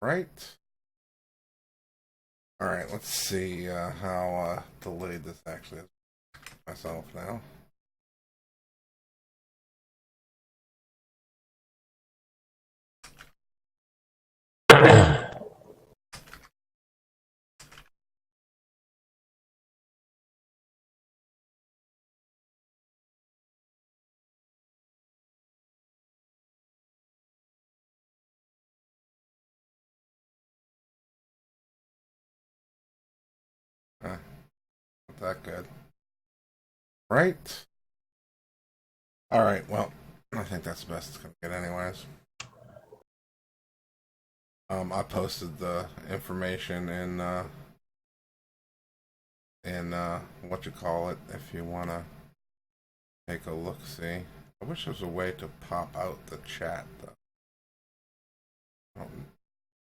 Right. All right. Let's see how delayed this actually is myself now. Not that good. Right. All right. Well, I think that's the best it's gonna get, anyways. I posted the information in what you call it if you wanna take a look. See, I wish there was a way to pop out the chat though.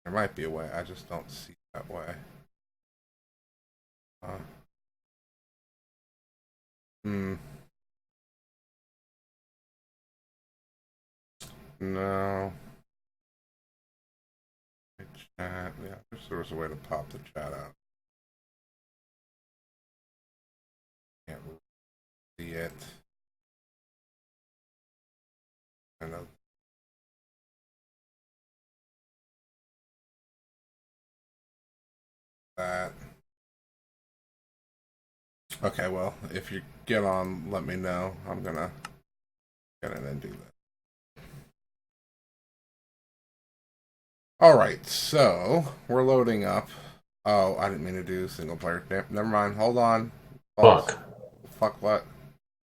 There might be a way. I just don't see that way. Uh, hmm. No. Chat. Yeah, I wish there was a way to pop the chat out. Can't see it. I know that. Okay, well, if you get on, let me know. I'm gonna get in and do that. All right, so we're loading up. Oh, I didn't mean to do single player. Never mind. Hold on. Fuck. Fuck what?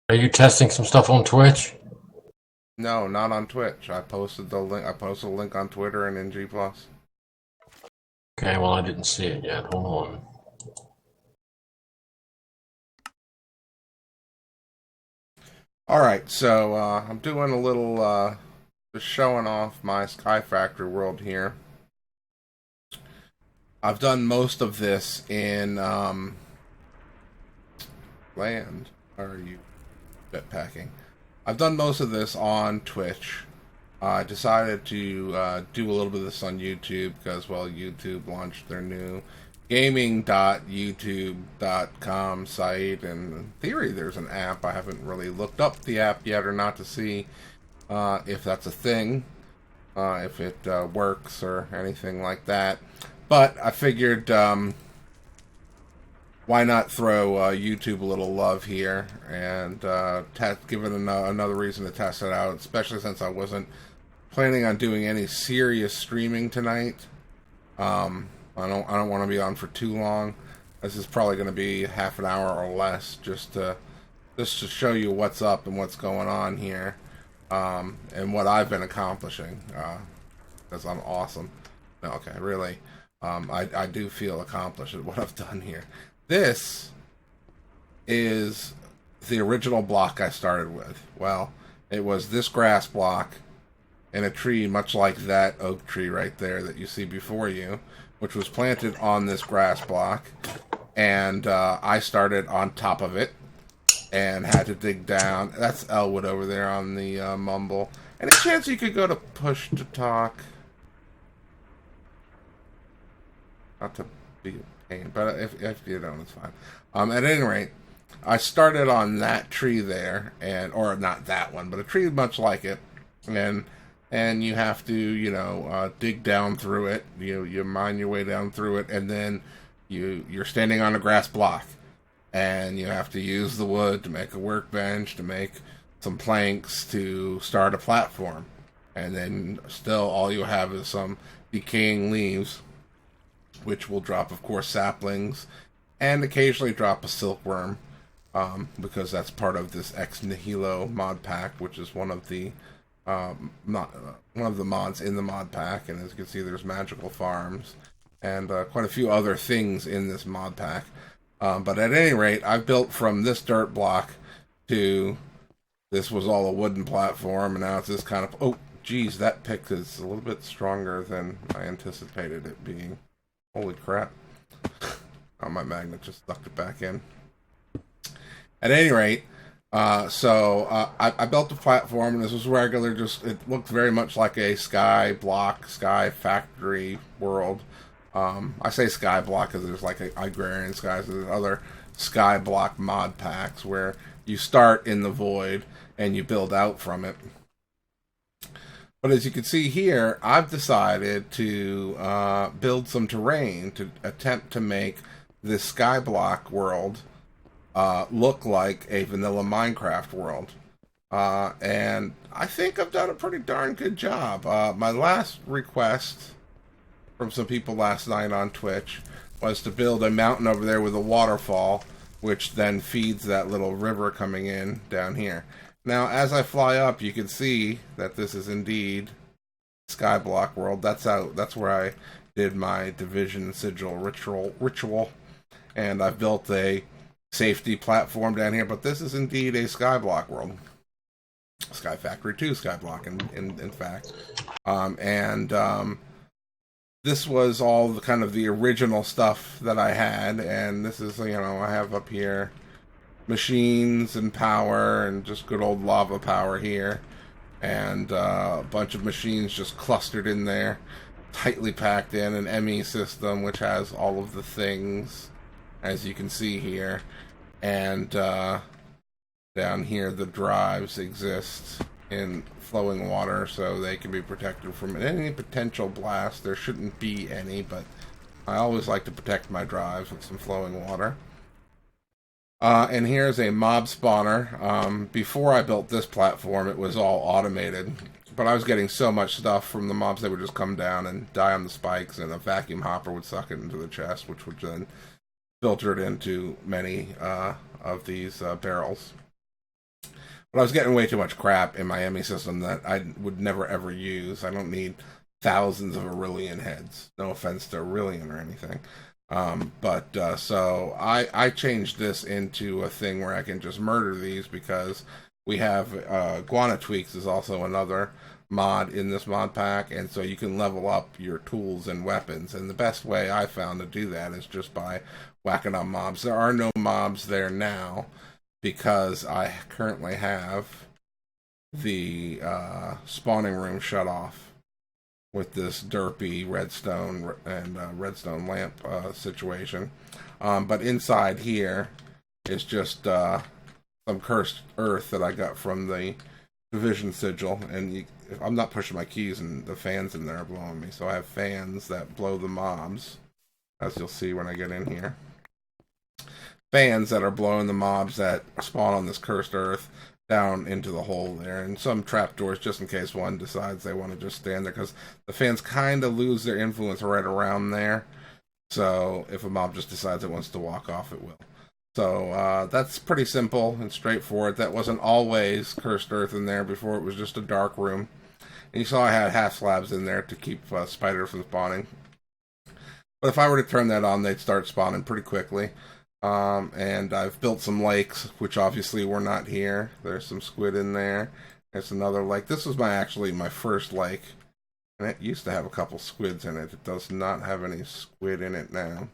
Are you testing some stuff on Twitch? No, not on Twitch. I posted the link. I posted a link on Twitter and in G Plus. Okay, well, I didn't see it yet. Hold on. All right, so I'm doing a little just showing off my Sky Factory world here. I've done most of this in land. Are you packing? I've done most of this on Twitch. I decided to do a little bit of this on YouTube because, well, YouTube launched their new gaming.youtube.com site, and in theory there's an app. I haven't really looked up the app yet or not to see if that's a thing, if it works or anything like that. But I figured, why not throw YouTube a little love here and give it another reason to test it out, especially since I wasn't planning on doing any serious streaming tonight. I don't want to be on for too long. This is probably going to be half an hour or less, just to show you what's up and what's going on here, and what I've been accomplishing. Because I'm awesome. No, okay, really. I do feel accomplished at what I've done here. This is the original block I started with. Well, it was this grass block and a tree much like that oak tree right there that you see before you, which was planted on this grass block. And I started on top of it and had to dig down. That's Elwood over there on the mumble. Any chance you could go to push to talk? Not to be a pain, but if you don't, it's fine. At any rate, I started on that tree there, or not that one, but a tree much like it, and you have to, dig down through it. You mine your way down through it, and then you're standing on a grass block, and you have to use the wood to make a workbench, to make some planks, to start a platform, and then still all you have is some decaying leaves, which will drop, of course, saplings, and occasionally drop a silkworm, because that's part of this Ex Nihilo mod pack, which is one of the mods in the mod pack. And as you can see, there's magical farms and quite a few other things in this mod pack. But at any rate, I've built from this dirt block to this was all a wooden platform, and now it's this kind of... Oh, geez, that pick is a little bit stronger than I anticipated it being. Holy crap. Oh, my magnet just sucked it back in. At any rate, I built the platform, and this was regular. Just it looked very much like a sky block, sky factory world. I say sky block because there's like agrarian skies. There's other sky block mod packs where you start in the void and you build out from it. But as you can see here, I've decided to build some terrain to attempt to make this skyblock world look like a vanilla Minecraft world. And I think I've done a pretty darn good job. My last request from some people last night on Twitch was to build a mountain over there with a waterfall, which then feeds that little river coming in down here. Now, as I fly up, you can see that this is indeed Skyblock World. That's where I did my Division Sigil ritual, and I've built a safety platform down here. But this is indeed a Skyblock World, Sky Factory 2 Skyblock, in fact, this was all the kind of the original stuff that I had, and this is, I have up here machines and power and just good old lava power here, and a bunch of machines just clustered in there, tightly packed in an ME system which has all of the things, as you can see here, and down here the drives exist in flowing water so they can be protected from any potential blast. There shouldn't be any, but I always like to protect my drives with some flowing water. And here's a mob spawner. Before I built this platform, it was all automated, but I was getting so much stuff from the mobs, they would just come down and die on the spikes, and a vacuum hopper would suck it into the chest, which would then filter it into many of these barrels. But I was getting way too much crap in my ME system that I would never ever use. I don't need thousands of Aurelian heads. No offense to Aurelian or anything. So I changed this into a thing where I can just murder these, because we have Guana Tweaks is also another mod in this mod pack, and so you can level up your tools and weapons. And the best way I found to do that is just by whacking on mobs. There are no mobs there now, because I currently have the spawning room shut off with this derpy redstone and redstone lamp situation. But inside here is just some cursed earth that I got from the Division Sigil. And I'm not pushing my keys, and the fans in there are blowing me. So I have fans that blow the mobs, as you'll see when I get in here. Fans that are blowing the mobs that spawn on this cursed earth down into the hole there, and some trapdoors just in case one decides they want to just stand there, because the fans kind of lose their influence right around there. So if a mob just decides it wants to walk off, it will. So that's pretty simple and straightforward. That wasn't always cursed earth in there. Before, it was just a dark room. And you saw I had half slabs in there to keep spiders from spawning. But if I were to turn that on, they'd start spawning pretty quickly. And I've built some lakes, which obviously were not here. There's some squid in there. There's another lake. This was my first lake, and it used to have a couple squids in it. It does not have any squid in it now.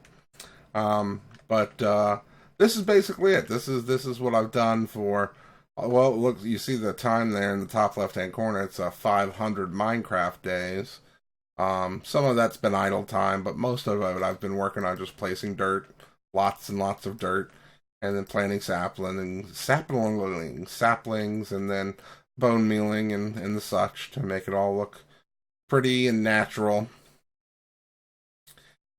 This is basically it. This is what I've done for. Well, look, you see the time there in the top left-hand corner. It's 500 Minecraft days. Some of that's been idle time, but most of it I've been working on just placing dirt. Lots and lots of dirt, and then planting saplings, and then bone mealing and the such to make it all look pretty and natural.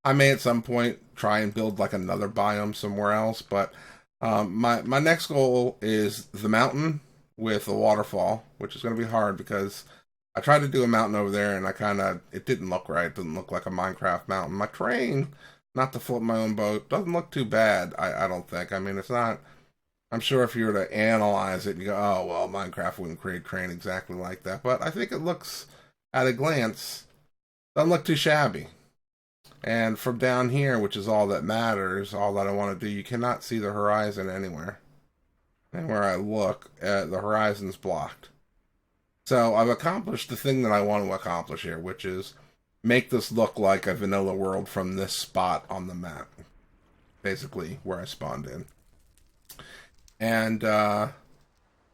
I may at some point try and build like another biome somewhere else, but my next goal is the mountain with a waterfall, which is going to be hard because I tried to do a mountain over there and it didn't look right. It didn't look like a Minecraft mountain. My terrain, not to flip my own boat, doesn't look too bad, I don't think. I mean, it's not. I'm sure if you were to analyze it, you go, oh, well, Minecraft wouldn't create terrain exactly like that. But I think it looks, at a glance, doesn't look too shabby. And from down here, which is all that matters, all that I want to do, you cannot see the horizon anywhere. And where I look, the horizon's blocked. So I've accomplished the thing that I want to accomplish here, which is make this look like a vanilla world from this spot on the map. Basically, where I spawned in. And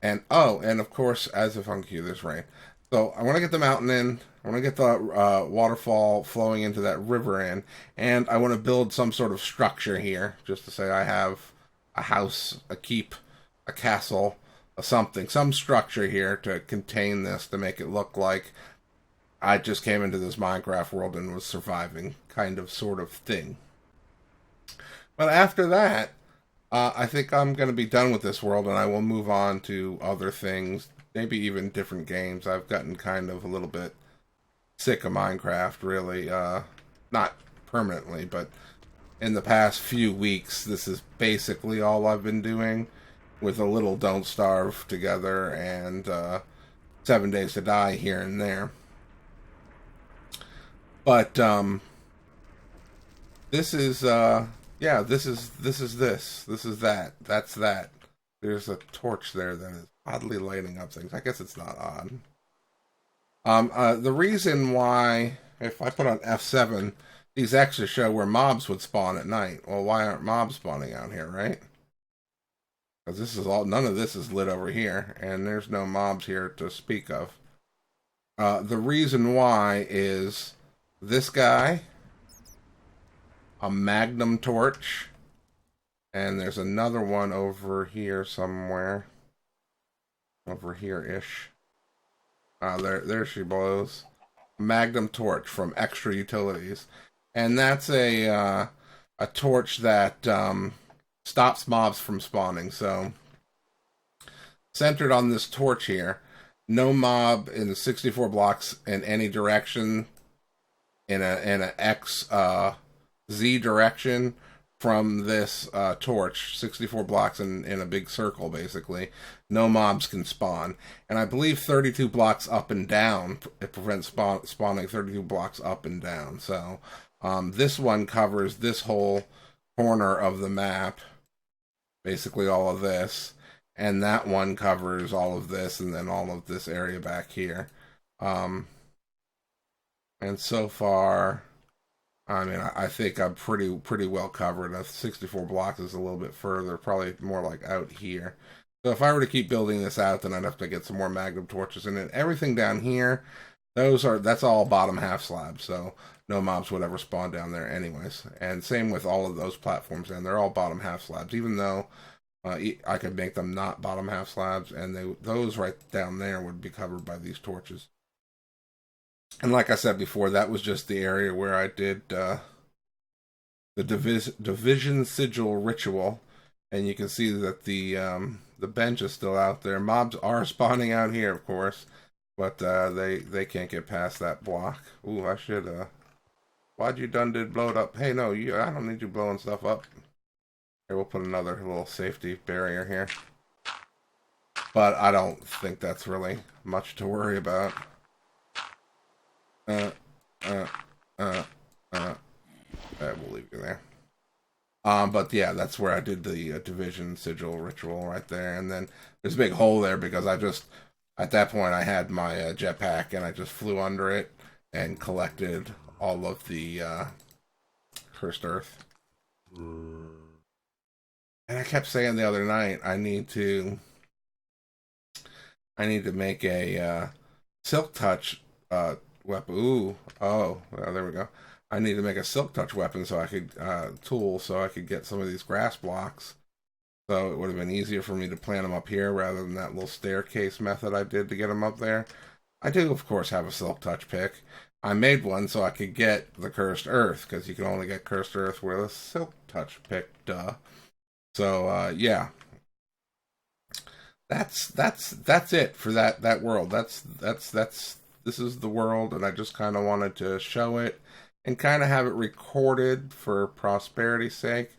And oh, and of course, as if on cue, there's rain. So I want to get the mountain in. I want to get the waterfall flowing into that river in, and I want to build some sort of structure here, just to say I have a house, a keep, a castle, a something, some structure here to contain this, to make it look like I just came into this Minecraft world and was surviving, kind of, sort of thing. But after that, I think I'm going to be done with this world and I will move on to other things, maybe even different games. I've gotten kind of a little bit sick of Minecraft, really. Not permanently, but in the past few weeks, this is basically all I've been doing, with a little Don't Starve together and 7 Days to Die here and there. But this is yeah, this is that. That's that. There's a torch there that is oddly lighting up things. I guess it's not odd. The reason why, if I put on F7, these X's show where mobs would spawn at night. Well, why aren't mobs spawning out here, right? Because this is all, none of this is lit over here, and there's no mobs here to speak of. The reason why is this guy, a magnum torch, and there's another one over here somewhere. Over here-ish. There she blows. Magnum torch from Extra Utilities. And that's a torch that stops mobs from spawning. So, centered on this torch here, no mob in the 64 blocks in any direction, in a X Z direction from this torch, 64 blocks in a big circle, basically. No mobs can spawn. And I believe 32 blocks up and down, it prevents spawning 32 blocks up and down. So this one covers this whole corner of the map, basically all of this. And that one covers all of this and then all of this area back here. And so far, I mean, I think I'm pretty well covered. 64 blocks is a little bit further, probably more like out here. So if I were to keep building this out, then I'd have to get some more magnum torches in it. Everything down here, that's all bottom half slabs, so no mobs would ever spawn down there anyways. And same with all of those platforms, and they're all bottom half slabs, even though I could make them not bottom half slabs, and those right down there would be covered by these torches. And like I said before, that was just the area where I did the division sigil ritual, and you can see that the bench is still out there. Mobs are spawning out here, of course, but they can't get past that block. Ooh, I should why'd you done did blow it up? Hey, no, I don't need you blowing stuff up. Here, we'll put another little safety barrier here. But I don't think that's really much to worry about. We'll leave you there. But yeah, that's where I did the division sigil ritual right there. And then there's a big hole there because at that point, I had my jetpack and I just flew under it and collected all of the cursed earth. And I kept saying the other night, I need to make a silk touch weapon. Ooh, oh, well, there we go. I need to make a silk touch weapon so I could tool so I could get some of these grass blocks. So it would have been easier for me to plant them up here rather than that little staircase method I did to get them up there. I do, of course, have a silk touch pick. I made one so I could get the cursed earth because you can only get cursed earth with a silk touch pick. Duh. So yeah, that's it for that world. That's this is the world, and I just kind of wanted to show it and kind of have it recorded for prosperity's sake.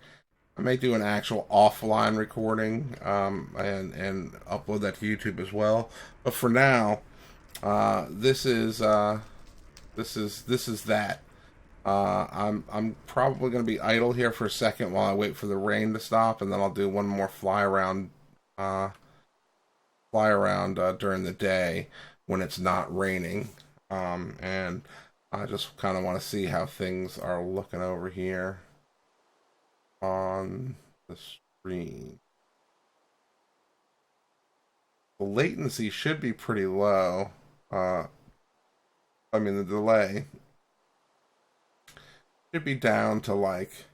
I may do an actual offline recording and upload that to YouTube as well. But for now, this is that. I'm probably going to be idle here for a second while I wait for the rain to stop, and then I'll do one more fly around during the day when it's not raining. And I just kind of want to see how things are looking over here on the screen. the latency should be pretty low. I mean, the delay should be down to like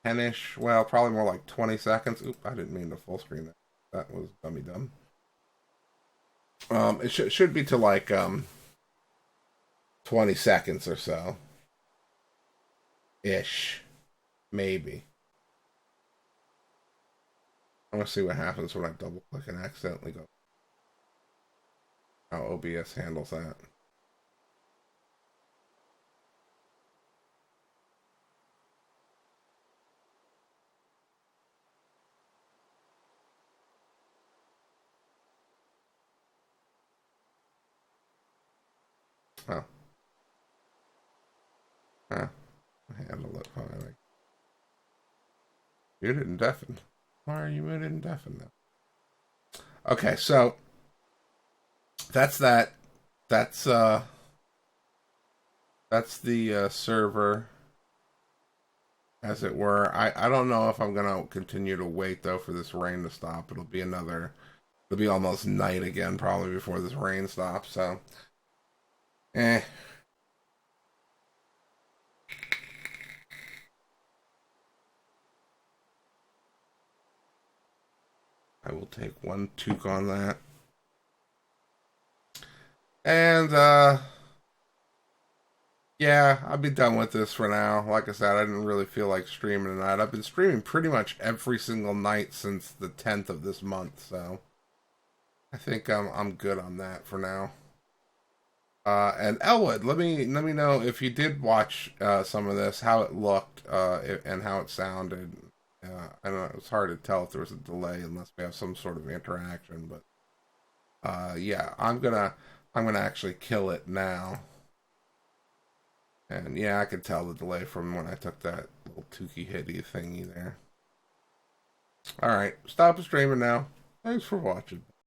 10-ish. Well, probably more like 20 seconds. Oop, I didn't mean to full screen that. That was dummy dumb. It should be to like 20 seconds or so. Ish. Maybe. I'm gonna see what happens when I double click and accidentally go. How OBS handles that. Oh. Huh. Handle it finally. Muted and deafened. Why are you muted and deafened now? Okay, so that's that. That's the server, as it were. I don't know if I'm gonna continue to wait though for this rain to stop. It'll be almost night again probably before this rain stops. So, eh. I will take one toque on that. And yeah, I'll be done with this for now. Like I said, I didn't really feel like streaming tonight. I've been streaming pretty much every single night since the 10th of this month, so I think I'm good on that for now. And Elwood, let me know if you did watch some of this, how it looked, and how it sounded. I don't know, it's hard to tell if there was a delay unless we have some sort of interaction, but yeah, I'm gonna actually kill it now. And yeah, I could tell the delay from when I took that little Tukey hitty thingy there. Alright, stop streaming now. Thanks for watching.